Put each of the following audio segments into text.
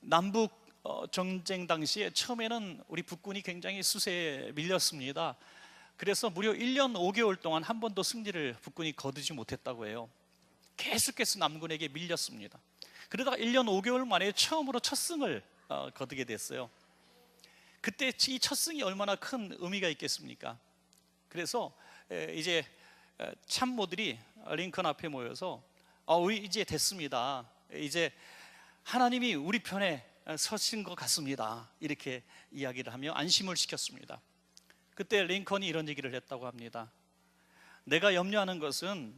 남북 전쟁 당시에 처음에는 우리 북군이 굉장히 수세에 밀렸습니다. 그래서 무려 1년 5개월 동안 한 번도 승리를 북군이 거두지 못했다고 해요. 계속해서 남군에게 밀렸습니다. 그러다가 1년 5개월 만에 처음으로 첫 승을 거두게 됐어요. 그때 이 첫 승이 얼마나 큰 의미가 있겠습니까? 그래서 이제 참모들이 링컨 앞에 모여서 이제 됐습니다. 이제 하나님이 우리 편에 서신 것 같습니다. 이렇게 이야기를 하며 안심을 시켰습니다. 그때 링컨이 이런 얘기를 했다고 합니다. 내가 염려하는 것은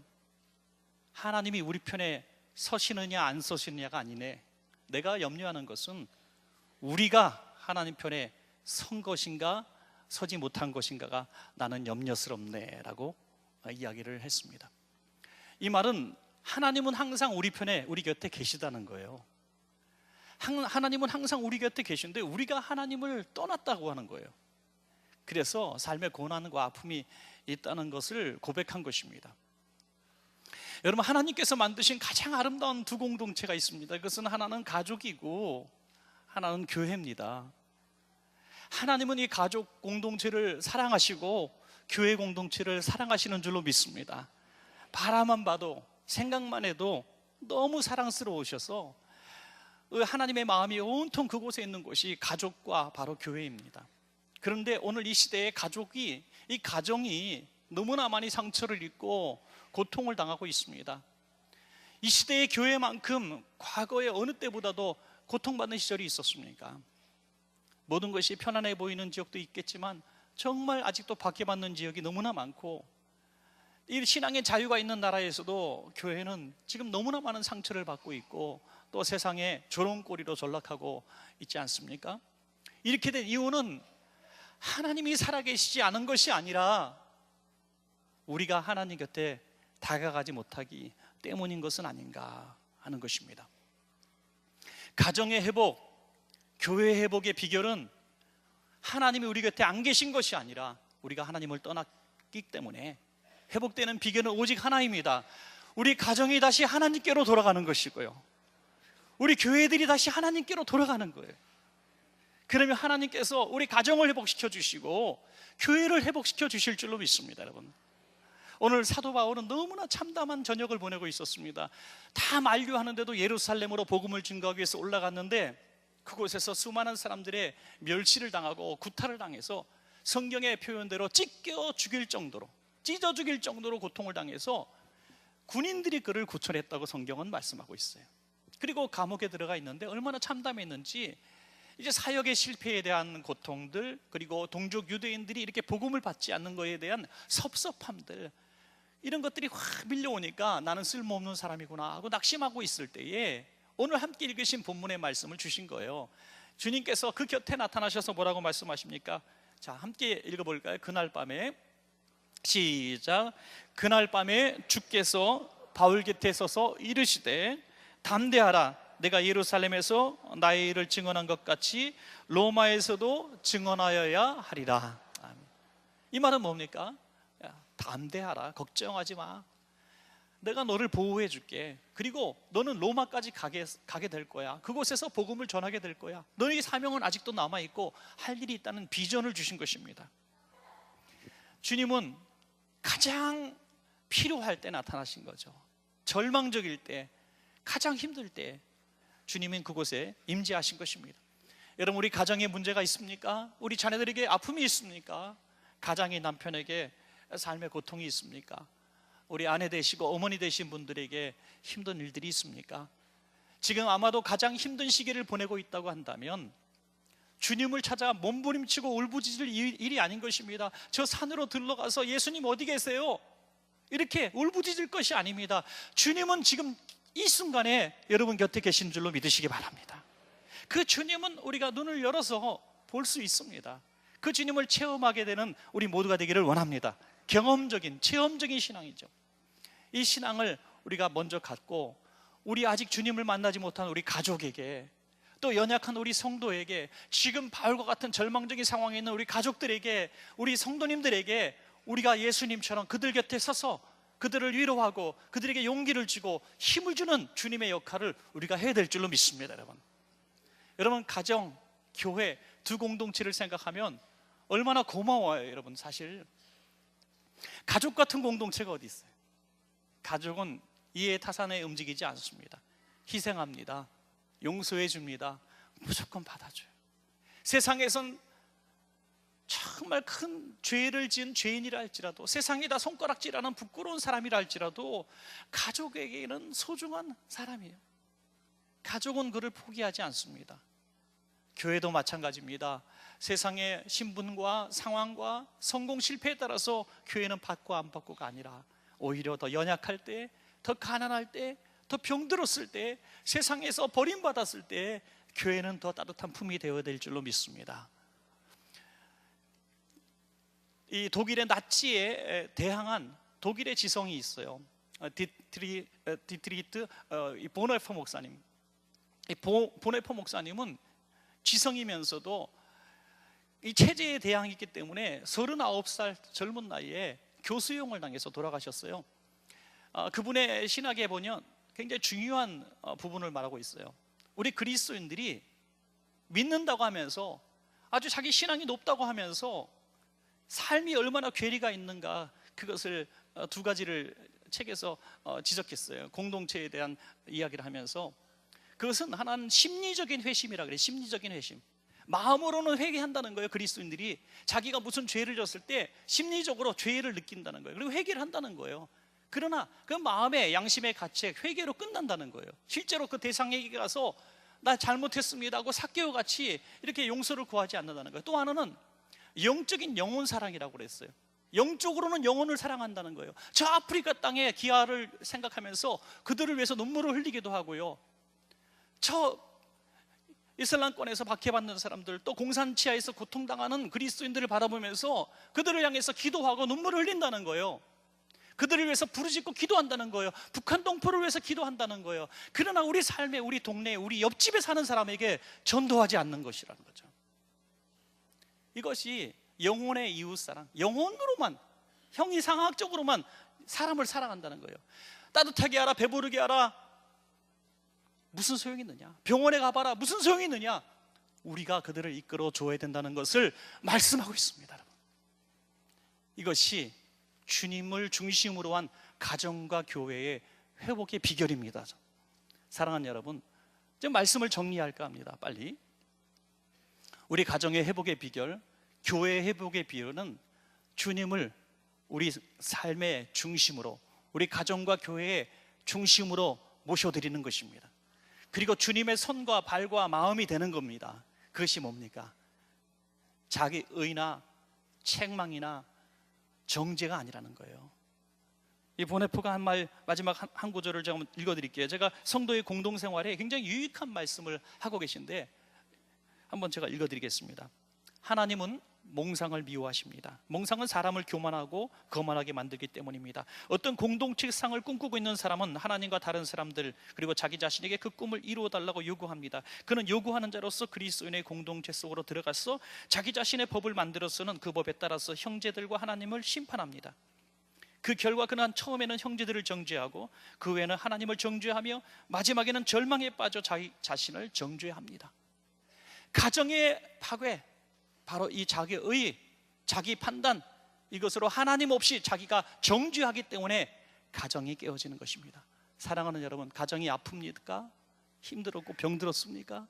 하나님이 우리 편에 서시느냐 안 서시느냐가 아니네. 내가 염려하는 것은 우리가 하나님 편에 선 것인가 서지 못한 것인가가 나는 염려스럽네 라고 이야기를 했습니다. 이 말은 하나님은 항상 우리 편에, 우리 곁에 계시다는 거예요. 하나님은 항상 우리 곁에 계신데 우리가 하나님을 떠났다고 하는 거예요. 그래서 삶의 고난과 아픔이 있다는 것을 고백한 것입니다. 여러분, 하나님께서 만드신 가장 아름다운 두 공동체가 있습니다. 그것은 하나는 가족이고 하나는 교회입니다. 하나님은 이 가족 공동체를 사랑하시고 교회 공동체를 사랑하시는 줄로 믿습니다. 바라만 봐도, 생각만 해도 너무 사랑스러우셔서 하나님의 마음이 온통 그곳에 있는 곳이 가족과 바로 교회입니다. 그런데 오늘 이 시대에 이 가정이 너무나 많이 상처를 입고 고통을 당하고 있습니다. 이 시대의 교회만큼 과거의 어느 때보다도 고통받는 시절이 있었습니까? 모든 것이 편안해 보이는 지역도 있겠지만 정말 아직도 박해받는 지역이 너무나 많고, 이 신앙의 자유가 있는 나라에서도 교회는 지금 너무나 많은 상처를 받고 있고 또 세상에 조롱거리로 전락하고 있지 않습니까? 이렇게 된 이유는 하나님이 살아계시지 않은 것이 아니라 우리가 하나님 곁에 다가가지 못하기 때문인 것은 아닌가 하는 것입니다. 가정의 회복, 교회의 회복의 비결은 하나님이 우리 곁에 안 계신 것이 아니라 우리가 하나님을 떠났기 때문에 회복되는 비결은 오직 하나입니다. 우리 가정이 다시 하나님께로 돌아가는 것이고요, 우리 교회들이 다시 하나님께로 돌아가는 거예요. 그러면 하나님께서 우리 가정을 회복시켜 주시고 교회를 회복시켜 주실 줄로 믿습니다. 여러분, 오늘 사도 바울은 너무나 참담한 저녁을 보내고 있었습니다. 다 만류하는데도 예루살렘으로 복음을 증거하기 위해서 올라갔는데 그곳에서 수많은 사람들의 멸시를 당하고 구타를 당해서 성경의 표현대로 찢어 죽일 정도로 고통을 당해서 군인들이 그를 구출했다고 성경은 말씀하고 있어요. 그리고 감옥에 들어가 있는데 얼마나 참담했는지, 이제 사역의 실패에 대한 고통들, 그리고 동족 유대인들이 이렇게 복음을 받지 않는 것에 대한 섭섭함들, 이런 것들이 확 밀려오니까 나는 쓸모없는 사람이구나 하고 낙심하고 있을 때에 오늘 함께 읽으신 본문의 말씀을 주신 거예요. 주님께서 그 곁에 나타나셔서 뭐라고 말씀하십니까? 자, 함께 읽어볼까요? 그날 밤에, 시작. 그날 밤에 주께서 바울 곁에 서서 이르시되 담대하라, 내가 예루살렘에서 나의 일을 증언한 것 같이 로마에서도 증언하여야 하리라. 이 말은 뭡니까? 담대하라, 걱정하지 마, 내가 너를 보호해 줄게. 그리고 너는 로마까지 가게 될 거야. 그곳에서 복음을 전하게 될 거야. 너의 사명은 아직도 남아있고 할 일이 있다는 비전을 주신 것입니다. 주님은 가장 필요할 때 나타나신 거죠. 절망적일 때, 가장 힘들 때 주님은 그곳에 임재하신 것입니다. 여러분, 우리 가정에 문제가 있습니까? 우리 자녀들에게 아픔이 있습니까? 가장이 남편에게 삶의 고통이 있습니까? 우리 아내 되시고 어머니 되신 분들에게 힘든 일들이 있습니까? 지금 아마도 가장 힘든 시기를 보내고 있다고 한다면 주님을 찾아 몸부림치고 울부짖을 일이 아닌 것입니다. 저 산으로 들러가서 예수님 어디 계세요? 이렇게 울부짖을 것이 아닙니다. 주님은 지금 이 순간에 여러분 곁에 계신 줄로 믿으시기 바랍니다. 그 주님은 우리가 눈을 열어서 볼 수 있습니다. 그 주님을 체험하게 되는 우리 모두가 되기를 원합니다. 경험적인, 체험적인 신앙이죠. 이 신앙을 우리가 먼저 갖고 우리 아직 주님을 만나지 못한 우리 가족에게, 또 연약한 우리 성도에게, 지금 바울과 같은 절망적인 상황에 있는 우리 가족들에게, 우리 성도님들에게 우리가 예수님처럼 그들 곁에 서서 그들을 위로하고 그들에게 용기를 주고 힘을 주는 주님의 역할을 우리가 해야 될 줄로 믿습니다. 여러분, 여러분, 가정, 교회 두 공동체를 생각하면 얼마나 고마워요. 여러분, 사실 가족 같은 공동체가 어디 있어요? 가족은 이해 타산에 움직이지 않습니다. 희생합니다. 용서해 줍니다. 무조건 받아줘요. 세상에선 정말 큰 죄를 지은 죄인이라 할지라도, 세상에다 손가락질하는 부끄러운 사람이라 할지라도 가족에게는 소중한 사람이에요. 가족은 그를 포기하지 않습니다. 교회도 마찬가지입니다. 세상의 신분과 상황과 성공 실패에 따라서 교회는 받고 안 받고가 아니라 오히려 더 연약할 때, 더 가난할 때, 더 병들었을 때, 세상에서 버림받았을 때 교회는 더 따뜻한 품이 되어야 될 줄로 믿습니다. 이 독일의 나치에 대항한 독일의 지성이 있어요. 디트리히트 보네퍼 목사님. 이 보네퍼 목사님은 지성이면서도 이 체제에 대항했기 때문에 39살 젊은 나이에 교수형을 당해서 돌아가셨어요. 그분의 신학에 보면 굉장히 중요한 부분을 말하고 있어요. 우리 그리스도인들이 믿는다고 하면서, 아주 자기 신앙이 높다고 하면서 삶이 얼마나 괴리가 있는가, 그것을 두 가지를 책에서 지적했어요. 공동체에 대한 이야기를 하면서, 그것은 하나는 심리적인 회심이라 그래요. 심리적인 회심. 마음으로는 회개한다는 거예요. 그리스도인들이 자기가 무슨 죄를 졌을 때 심리적으로 죄를 느낀다는 거예요. 그리고 회개를 한다는 거예요. 그러나 그 마음의 양심의 가책, 회개로 끝난다는 거예요. 실제로 그 대상에게 가서 나 잘못했습니다 하고 삭개오 같이 이렇게 용서를 구하지 않는다는 거예요. 또 하나는 영적인 영혼 사랑이라고 그랬어요. 영적으로는 영혼을 사랑한다는 거예요. 저 아프리카 땅의 기아를 생각하면서 그들을 위해서 눈물을 흘리기도 하고요, 저 이슬람권에서 박해받는 사람들, 또 공산치하에서 고통당하는 그리스도인들을 바라보면서 그들을 향해서 기도하고 눈물을 흘린다는 거예요. 그들을 위해서 부르짖고 기도한다는 거예요. 북한 동포를 위해서 기도한다는 거예요. 그러나 우리 삶에, 우리 동네에, 우리 옆집에 사는 사람에게 전도하지 않는 것이라는 거죠. 이것이 영혼의 이웃사랑, 영혼으로만, 형이상학적으로만 사람을 사랑한다는 거예요. 따뜻하게 하라, 배부르게 하라, 무슨 소용이 있느냐? 병원에 가봐라, 무슨 소용이 있느냐? 우리가 그들을 이끌어 줘야 된다는 것을 말씀하고 있습니다. 여러분, 이것이 주님을 중심으로 한 가정과 교회의 회복의 비결입니다. 사랑하는 여러분, 이제 말씀을 정리할까 합니다. 빨리. 우리 가정의 회복의 비결, 교회의 회복의 비결은 주님을 우리 삶의 중심으로, 우리 가정과 교회의 중심으로 모셔드리는 것입니다. 그리고 주님의 손과 발과 마음이 되는 겁니다. 그것이 뭡니까? 자기 의나 책망이나 정죄가 아니라는 거예요. 이 보네포가 한 말, 마지막 한 구절을 제가 읽어드릴게요. 제가 성도의 공동생활에 굉장히 유익한 말씀을 하고 계신데 한번 제가 읽어드리겠습니다. 하나님은 몽상을 미워하십니다. 몽상은 사람을 교만하고 거만하게 만들기 때문입니다. 어떤 공동체상을 꿈꾸고 있는 사람은 하나님과 다른 사람들, 그리고 자기 자신에게 그 꿈을 이루어달라고 요구합니다. 그는 요구하는 자로서 그리스도인의 공동체 속으로 들어가서 자기 자신의 법을 만들어서는 그 법에 따라서 형제들과 하나님을 심판합니다. 그 결과 그는 처음에는 형제들을 정죄하고 그 후에는 하나님을 정죄하며 마지막에는 절망에 빠져 자기 자신을 정죄합니다. 가정의 파괴, 바로 이 자기의 의, 자기 판단, 이것으로 하나님 없이 자기가 정죄하기 때문에 가정이 깨어지는 것입니다. 사랑하는 여러분, 가정이 아픕니까? 힘들었고 병들었습니까?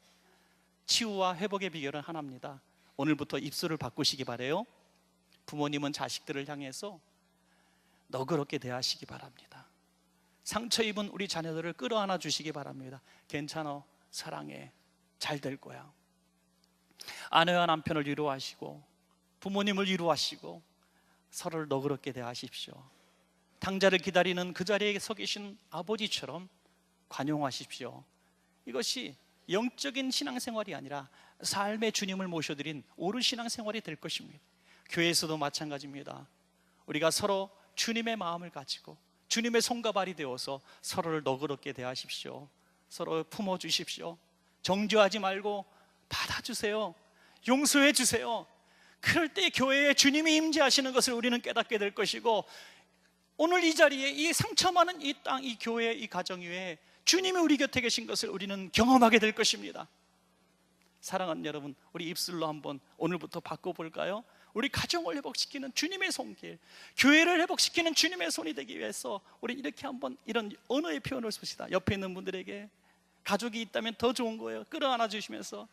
치유와 회복의 비결은 하나입니다. 오늘부터 입술을 바꾸시기 바래요. 부모님은 자식들을 향해서 너그럽게 대하시기 바랍니다. 상처 입은 우리 자녀들을 끌어안아 주시기 바랍니다. 괜찮아, 사랑해, 잘 될 거야. 아내와 남편을 위로하시고 부모님을 위로하시고 서로를 너그럽게 대하십시오. 당자를 기다리는 그 자리에 서 계신 아버지처럼 관용하십시오. 이것이 영적인 신앙생활이 아니라 삶의 주님을 모셔드린 옳은 신앙생활이 될 것입니다. 교회에서도 마찬가지입니다. 우리가 서로 주님의 마음을 가지고 주님의 손과 발이 되어서 서로를 너그럽게 대하십시오. 서로 품어주십시오. 정죄하지 말고 받아주세요. 용서해 주세요. 그럴 때 교회에 주님이 임재하시는 것을 우리는 깨닫게 될 것이고, 오늘 이 자리에 이 상처 많은 이 땅, 이 교회, 이 가정 위에 주님이 우리 곁에 계신 것을 우리는 경험하게 될 것입니다. 사랑하는 여러분, 우리 입술로 한번 오늘부터 바꿔볼까요? 우리 가정을 회복시키는 주님의 손길, 교회를 회복시키는 주님의 손이 되기 위해서 우리 이렇게 한번 이런 언어의 표현을 씁시다. 옆에 있는 분들에게, 가족이 있다면 더 좋은 거예요. 끌어안아 주시면서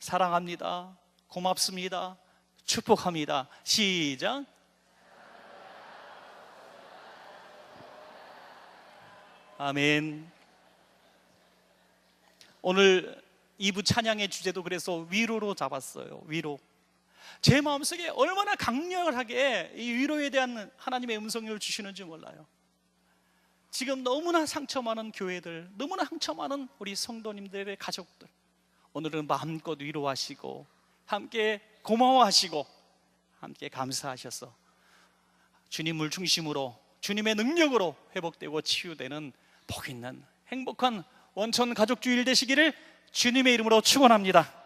사랑합니다, 고맙습니다, 축복합니다. 시작. 아멘. 오늘 2부 찬양의 주제도 그래서 위로로 잡았어요. 위로. 제 마음속에 얼마나 강렬하게 이 위로에 대한 하나님의 음성을 주시는지 몰라요. 지금 너무나 상처 많은 교회들, 너무나 상처 많은 우리 성도님들의 가족들, 오늘은 마음껏 위로하시고 함께 고마워하시고 함께 감사하셔서 주님을 중심으로 주님의 능력으로 회복되고 치유되는 복 있는 행복한 원천 가족주일 되시기를 주님의 이름으로 축원합니다.